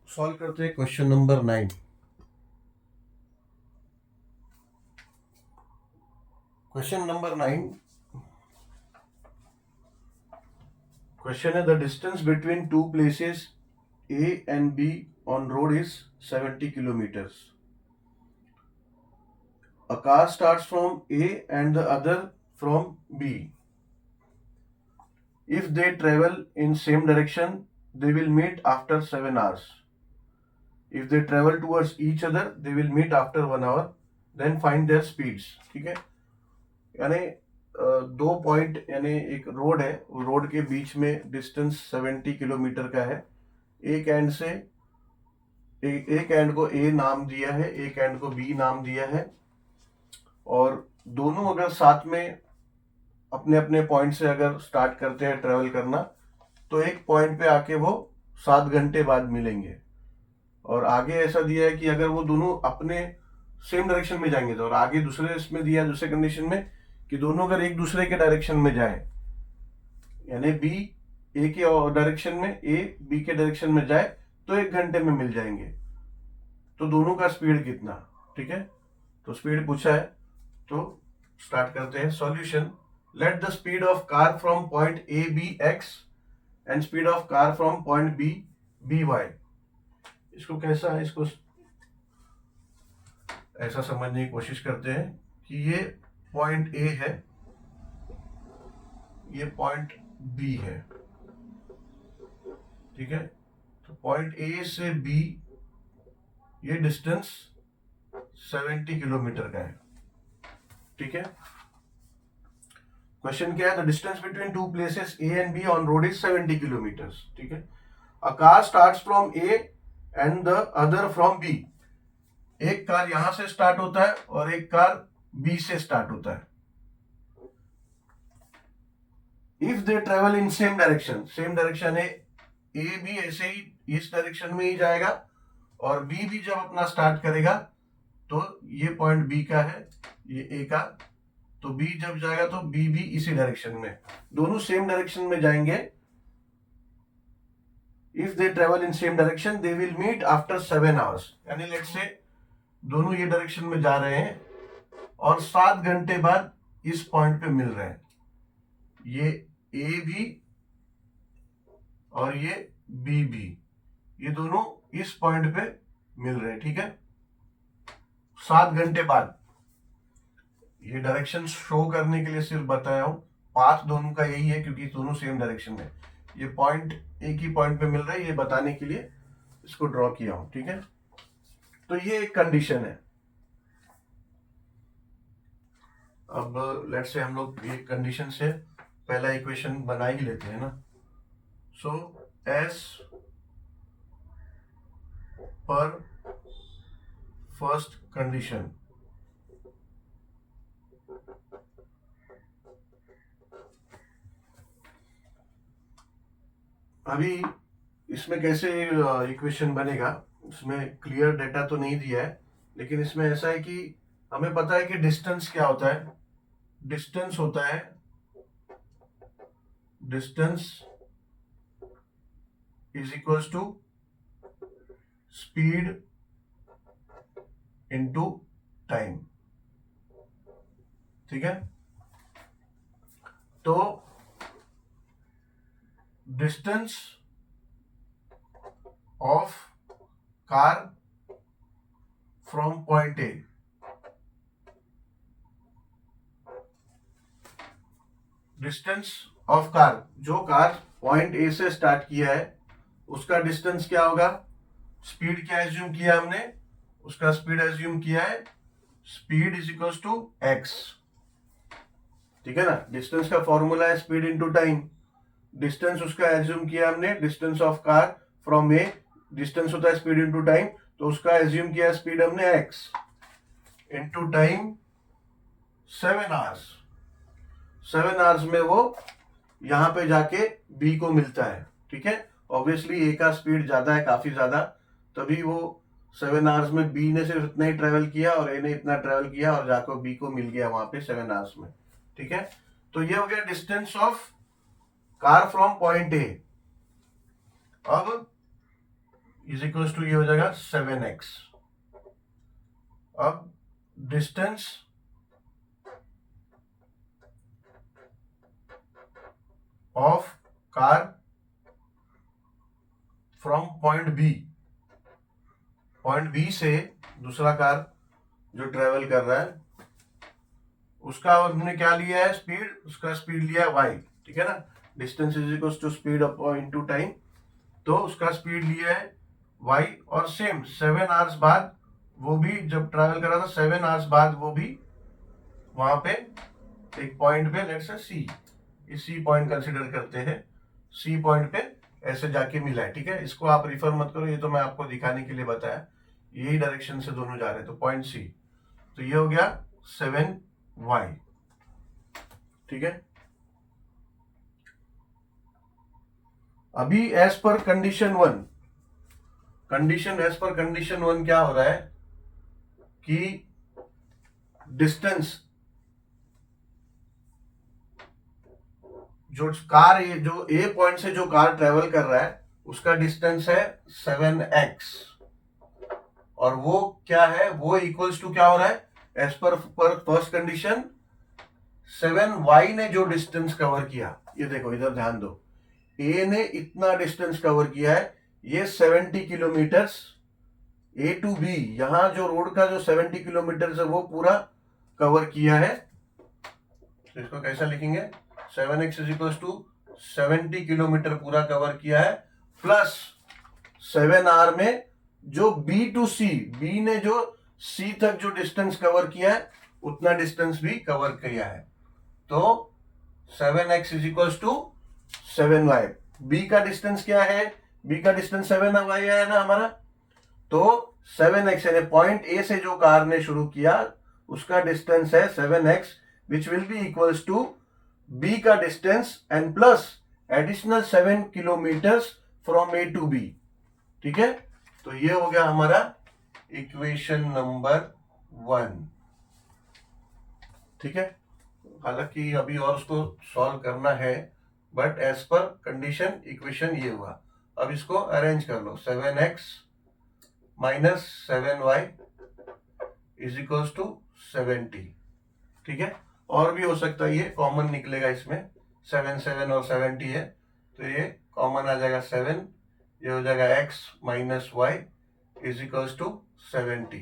Solve करते हैं question number 9। Question number 9 question है the distance between two places A and B on road is 70 kilometers. A car starts from A and the other from B. If they travel in same direction, they will meet after 7 hours. If they travel towards each other, they will meet after 1 hour. Then find their speeds. ठीक है, यानी दो point यानी एक road है, road के बीच में distance 70 kilometre का है। एक एंड से एक एंड को ए नाम दिया है, एक एंड को बी नाम दिया है, और दोनों अगर साथ में अपने अपने पॉइंट से अगर स्टार्ट करते हैं ट्रेवल करना, तो एक पॉइंट पे आके वो 7 घंटे बाद मिलेंगे। और आगे ऐसा दिया है कि अगर वो दोनों अपने सेम डायरेक्शन में जाएंगे, तो और आगे दूसरे इसमें दिया है दूसरे कंडीशन में कि दोनों अगर एक दूसरे के डायरेक्शन में जाए, यानी बी ए के डायरेक्शन में, ए बी के डायरेक्शन में जाए, तो 1 घंटे में मिल जाएंगे। तो दोनों का स्पीड कितना, ठीक है, तो स्पीड पूछा है। तो स्टार्ट करते हैं solution. Let the speed of car from point A be x and speed of car from point B be y. इसको कैसा है, इसको ऐसा समझने की कोशिश करते हैं कि ये पॉइंट ए है, ये पॉइंट बी है, ठीक है। तो पॉइंट ए से बी ये डिस्टेंस 70 किलोमीटर का है, ठीक है। क्वेश्चन क्या है, the distance between two places A and B on road is 70 kilometers, ठीक है। A car starts from A and the other from B. एक कार यहां से स्टार्ट होता है और एक कार बी से स्टार्ट होता है। If they travel in same direction, same direction है, ए भी ऐसे ही इस डायरेक्शन में ही जाएगा, और बी भी जब अपना स्टार्ट करेगा, तो ये पॉइंट बी का है, ये ए का, तो बी जब जाएगा तो बी भी इसी डायरेक्शन में, दोनों सेम डायरेक्शन में जाएंगे। If they travel in same direction they will meet after 7 hours, यानी लेट्स से दोनों ये डायरेक्शन में जा रहे हैं और 7 घंटे बाद इस पॉइंट पे मिल रहे हैं। ये ए भी और ये बी भी, ये दोनों इस पॉइंट पे मिल रहे हैं, ठीक है। 7 घंटे बाद, ये डायरेक्शन शो करने के लिए सिर्फ बताया हूं, पाथ दोनों का यही है क्योंकि दोनों सेम डायरेक्शन में, ये पॉइंट एक ही पॉइंट पे मिल रहा है, ये बताने के लिए इसको ड्रॉ किया हूं, ठीक है। तो ये एक कंडीशन है। अब लेट्स से हम लोग एक कंडीशन से पहला इक्वेशन बना ही लेते हैं ना। सो एस पर फर्स्ट कंडीशन, अभी इसमें कैसे इक्वेशन बनेगा, इसमें क्लियर डेटा तो नहीं दिया है, लेकिन इसमें ऐसा है कि हमें पता है कि डिस्टेंस क्या होता है। डिस्टेंस होता है, distance is equals to speed into time, ठीक है। तो distance of car from point A, distance of car, जो कार पॉइंट ए से स्टार्ट किया है उसका डिस्टेंस क्या होगा, स्पीड क्या एज्यूम किया हमने, उसका स्पीड एज्यूम किया है speed is equals to x, ठीक है ना। डिस्टेंस का फॉर्मूला है स्पीड इनटू टाइम। डिस्टेंस उसका एज्यूम किया हमने, distance of car from A, distance होता है स्पीड इनटू टाइम, तो उसका एज्यूम किया स्पीड हमने x, into time 7 hours. 7 hours में वो यहां पे जाके बी को मिलता है, ठीक है। ऑब्वियसली ए का स्पीड ज्यादा है, काफी ज्यादा, तभी वो 7 आवर्स में बी ने सिर्फ इतना ही ट्रेवल किया और ए ने इतना ट्रेवल किया और जाकर बी को मिल गया वहां पे 7 आवर्स में, ठीक है। तो ये हो गया distance of car from point A. अब इज इक्वल टू ये हो जाएगा 7x। अब distance of car from point B से दूसरा कार जो ट्रेवल कर रहा है उसका हमने क्या लिया है स्पीड, उसका स्पीड लिया है y, ठीक है ना। Distance is equal to speed into time, तो उसका स्पीड लिया है y। और सेम 7 आवर्स बाद वो भी जब ट्रैवल कर रहा था 7 आवर्स बाद वो भी वहां पे एक पॉइंट पे, लेट्स से सी, इस सी पॉइंट कंसिडर करते हैं, सी पॉइंट पे ऐसे जाके मिला है, ठीक है। इसको आप रिफर मत करो, ये तो मैं आपको दिखाने के लिए बताया, यही डायरेक्शन से दोनों जा रहे हैं, तो पॉइंट सी, तो ये हो गया 7y, ठीक है। अभी एज पर कंडीशन वन क्या हो रहा है कि डिस्टेंस जो ए पॉइंट से जो कार ट्रेवल कर रहा है उसका डिस्टेंस है 7x, और वो क्या है, वो इक्वल्स टू क्या हो रहा है as per first condition 7y ने जो डिस्टेंस कवर किया, ये देखो इधर ध्यान दो, ए ने इतना डिस्टेंस कवर किया है, ये 70 किलोमीटर ए टू बी, यहां जो रोड का जो 70 किलोमीटर है वो पूरा कवर किया है। तो इसको कैसा लिखेंगे, 7x is equal to 70 kilometer पूरा कवर किया है, प्लस 7r में जो बी टू सी, बी ने जो सी तक जो डिस्टेंस कवर किया है उतना डिस्टेंस भी कवर किया है, तो 7x is equal to 7y। B का डिस्टेंस क्या है, बी का डिस्टेंस 7y है ना हमारा, तो 7x यानी पॉइंट ए से जो कार ने शुरू किया उसका डिस्टेंस है 7x, which will be equals to B का distance and plus additional 7 kilometres from A to B, ठीक है। तो ये हो गया हमारा इक्वेशन नंबर 1, ठीक है। हालांकि अभी और उसको सॉल्व करना है, बट एज पर कंडीशन इक्वेशन ये हुआ। अब इसको अरेंज कर लो, 7x minus 7y is equals to 70, ठीक है। और भी हो सकता है, ये कॉमन निकलेगा इसमें, 7 7 और 70 है, तो ये कॉमन आ जाएगा 7, ये हो जाएगा x minus y is equals to 70।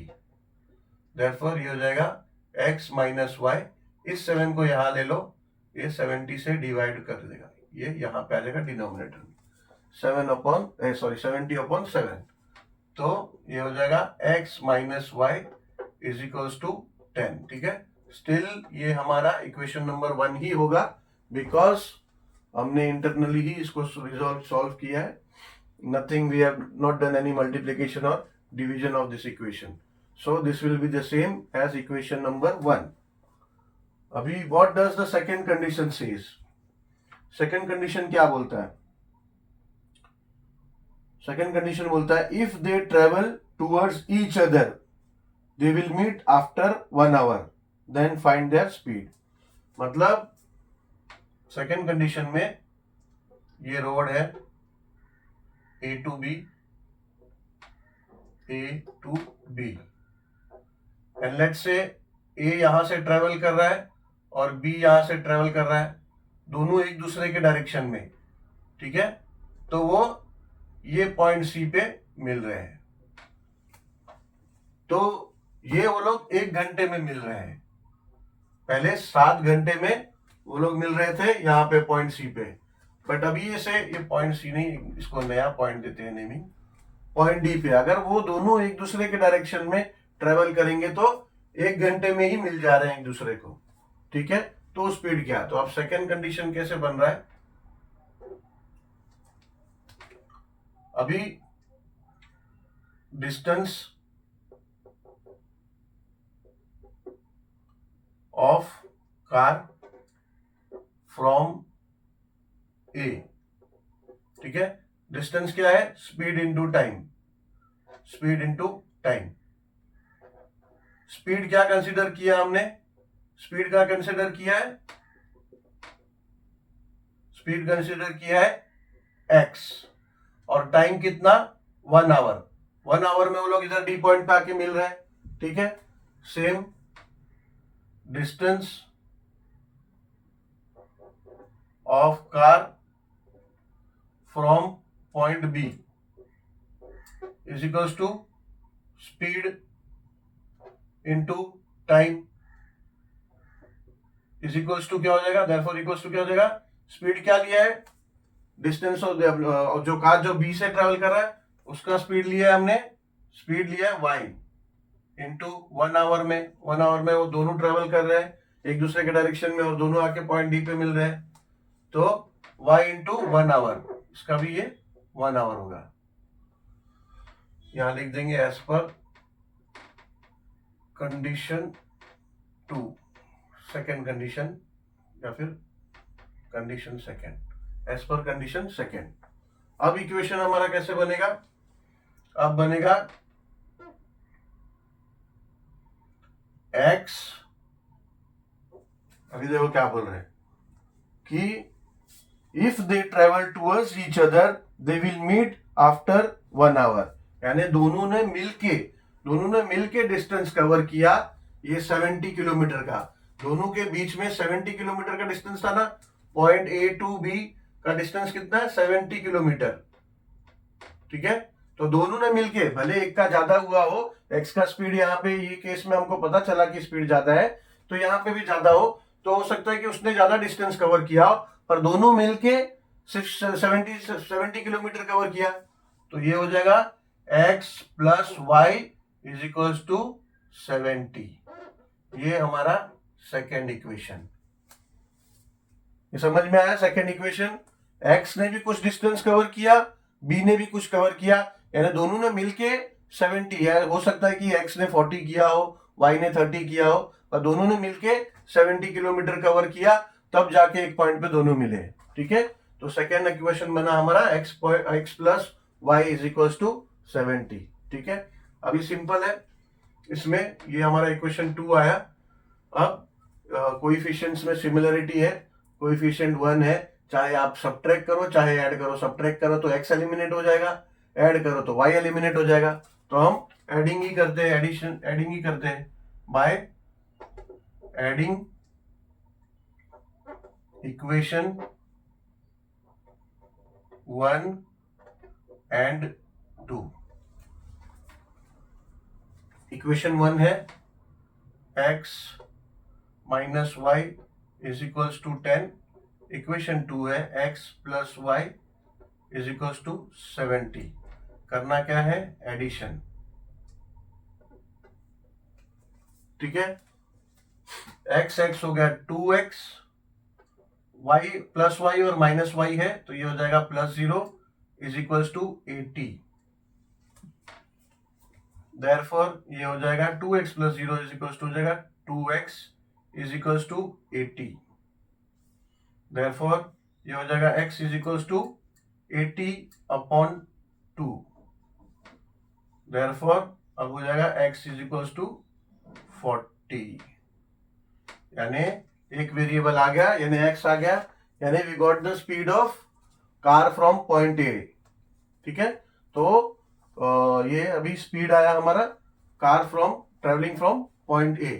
Therefore ये हो जाएगा x माइनस वाई, इस 7 को यहां ले लो, ये 70 से डिवाइड कर देगा, ये यहां पे आ जाएगा डिनोमिनेटर में, 70 अपॉन 7, तो ये हो जाएगा x minus y is equals to 10, ठीक है। स्टिल ये हमारा इक्वेशन नंबर 1 ही होगा, बिकॉज हमने इंटरनली ही इसको सॉल्व किया है, nothing, we have not done any multiplication or division of this equation, so this will be the same as equation number 1. अभी what does the second condition says, second condition क्या बोलता है, second condition बोलता है if they travel towards each other they will meet after 1 hour then find their speed। मतलब second condition में ये road है A to B, and let's say A यहां से ट्रेवल कर रहा है और B यहां से ट्रेवल कर रहा है, दोनों एक दूसरे के डायरेक्शन में, ठीक है। तो वो ये पॉइंट C पे मिल रहे हैं, तो ये वो लोग 1 घंटे में मिल रहे हैं, पहले 7 घंटे में वो लोग मिल रहे थे यहाँ पे पॉइंट C पे, बट अभी ये पॉइंट C नहीं, इसको नया पॉइंट देते हैं नेमिंग, पॉइंट D पे अगर वो दोनों एक दूसरे के डायरेक्शन में ट्रेवल करेंगे तो 1 घंटे में ही मिल जा रहे हैं एक दूसरे को, ठीक है। तो स्पीड क्या, तो अब सेकेंड कंडीशन कैसे बन रहा है, अभी डिस्टेंस ऑफ कार फ्रॉम ए, ठीक है, डिस्टेंस क्या है, speed into time, speed into time. Speed क्या कंसीडर किया हमने, स्पीड क्या कंसीडर किया है, स्पीड कंसीडर किया है x, और टाइम कितना 1 आवर, 1 आवर में वो लोग इधर डी पॉइंट पे आके मिल रहे हैं, ठीक है। Same distance of car from point B is equals to speed into time is equals to क्या हो जाएगा, देयरफॉर इक्वल्स टू क्या हो जाएगा, स्पीड क्या लिया है, डिस्टेंस ऑफ जो कार जो बी से ट्रेवल कर रहा है उसका स्पीड लिया है हमने, स्पीड लिया है y इंटू 1 आवर में, 1 आवर में वो दोनों ट्रेवल कर रहे हैं एक दूसरे के डायरेक्शन में और दोनों आके पॉइंट डी पे मिल रहे हैं, तो y इंटू 1 आवर, इसका भी ये 1 आवर होगा। यहां लिख देंगे एज पर कंडीशन 2, सेकेंड कंडीशन या फिर कंडीशन सेकेंड, एज पर कंडीशन सेकेंड। अब इक्वेशन हमारा कैसे बनेगा, अब बनेगा x, अभी देखो क्या बोल रहे हैं कि if they travel towards each other they will meet after 1 hour, यानी दोनों ने मिलके डिस्टेंस कवर किया, ये 70 किलोमीटर का, दोनों के बीच में 70 किलोमीटर का डिस्टेंस था ना, पॉइंट ए टू बी का डिस्टेंस कितना है, 70 किलोमीटर, ठीक है। तो दोनों ने मिलके, भले एक का ज्यादा हुआ हो, एक्स का स्पीड यहाँ पे ये केस में हमको पता चला कि स्पीड ज्यादा है, तो यहाँ पे भी ज्यादा हो, तो हो सकता है कि उसने ज्यादा डिस्टेंस कवर किया हो, पर दोनों मिलके सिर्फ 70 किलोमीटर कवर किया, तो ये हो जाएगा x plus y is equals to 70। ये हमारा सेकेंड इक्वेशन, ये समझ में आया। सेकेंड इक्वेशन, x ने भी कुछ डिस्टेंस कवर किया, b ने भी कुछ कवर किया, यानी दोनों ने मिलके 70 है, हो सकता है कि x ने 40 किया हो, y ने 30 किया हो, और दोनों ने मिलके 70 किलोमीटर कवर किया, तब जाके एक पॉइंट पे दोनों मिले, ठीक है। तो सेकेंड इक्वेशन बना हमारा x plus y is equal to 70, ठीक है। अभी सिंपल है, इसमें ये हमारा इक्वेशन 2 आया। अब कोएफिशिएंट्स में सिमिलरिटी है, कोएफिशिएंट 1 है, चाहे आप सब्ट्रैक्ट करो चाहे ऐड करो, सब्ट्रैक्ट करो तो x एलिमिनेट हो जाएगा, ऐड करो तो y एलिमिनेट हो जाएगा, तो हम एडिंग ही करते हैं, एडिंग ही करते हैं by adding equation 1 and 2। Equation 1 है x minus y is equals to 10, equation 2 है x plus y is equals to 70। करना क्या है, एडिशन, ठीक है। x हो गया 2x, y प्लस वाई और माइनस वाई है, तो ये हो जाएगा plus 0 is equals to 80। Therefore ये हो जाएगा 2x plus 0 is equals to हो जाएगा 2x is equals to 80। Therefore ये हो जाएगा x is equals to 80 upon 2। Therefore अब हो जाएगा x इज इक्वल्स टू 40, यानी एक वेरिएबल आ गया, यानी x आ गया, यानी we got the speed of car from point A, ठीक है। तो ये अभी स्पीड आया हमारा car travelling from point A.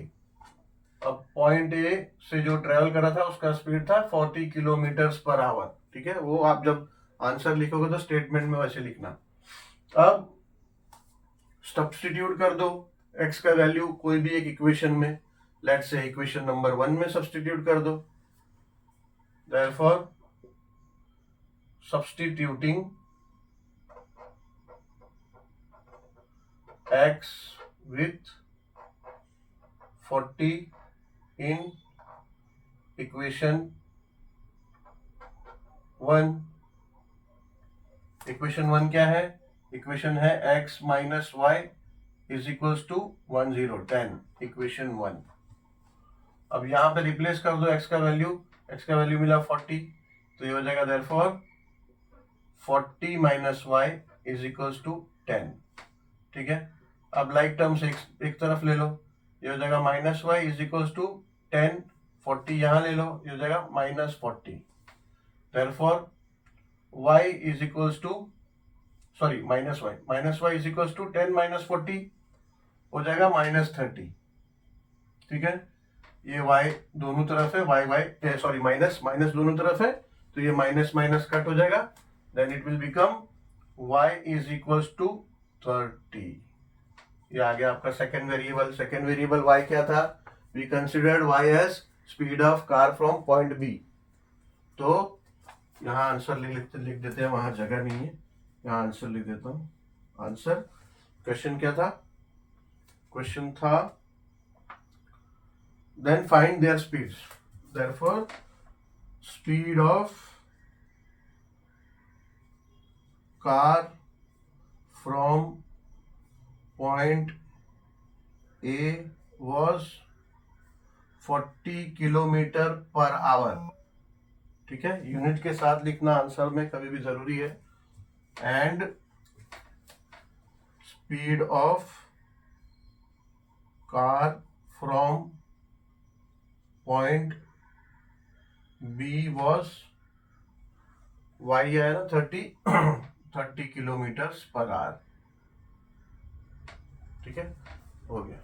अब पॉइंट ए से जो ट्रेवल कर रहा था उसका स्पीड था 40 किलोमीटर पर आवर, ठीक है। वो आप जब आंसर लिखोगे तो स्टेटमेंट में वैसे लिखना। अब सब्स्टिट्यूट कर दो x का वैल्यू कोई भी एक इक्वेशन में, लेट्स से इक्वेशन नंबर 1 में सब्स्टिट्यूट कर दो। Therefore substituting x with 40 in equation 1, equation 1 क्या है, इक्वेशन है x minus y is equals to 10, equation 1। अब यहां पे रिप्लेस कर दो x का वैल्यू मिला 40, तो ये हो जाएगा therefore 40 minus y is equals to 10, ठीक है। अब लाइक टर्म्स एक तरफ ले लो, ये हो जाएगा minus y is equals to 10, 40 यहां ले लो, ये हो जाएगा minus 40। Therefore y is equals to sorry minus y is equal to 10 minus 40 हो जाएगा -30। ठीक है, ये y दोनों तरफ है, y सॉरी माइनस माइनस दोनों तरफ है, तो ये माइनस माइनस कट हो जाएगा, then it will become y is equal to 30। ये आ गया आपका सेकेंड वेरिएबल y क्या था, we considered y as speed of car from point B. तो यहाँ आंसर लिख देते हैं, वहां जगह नहीं है, यहाँ आंसर लिख देता हूँ। आंसर, क्वेश्चन क्या था, क्वेश्चन था then find their speeds, therefore speed of car from point A was 40 kilometre per hour. ठीक है, यूनिट के साथ लिखना आंसर में कभी भी जरूरी है। And speed of car from point B was y है ना 30 किलोमीटर पर आवर। ठीक है, हो गया।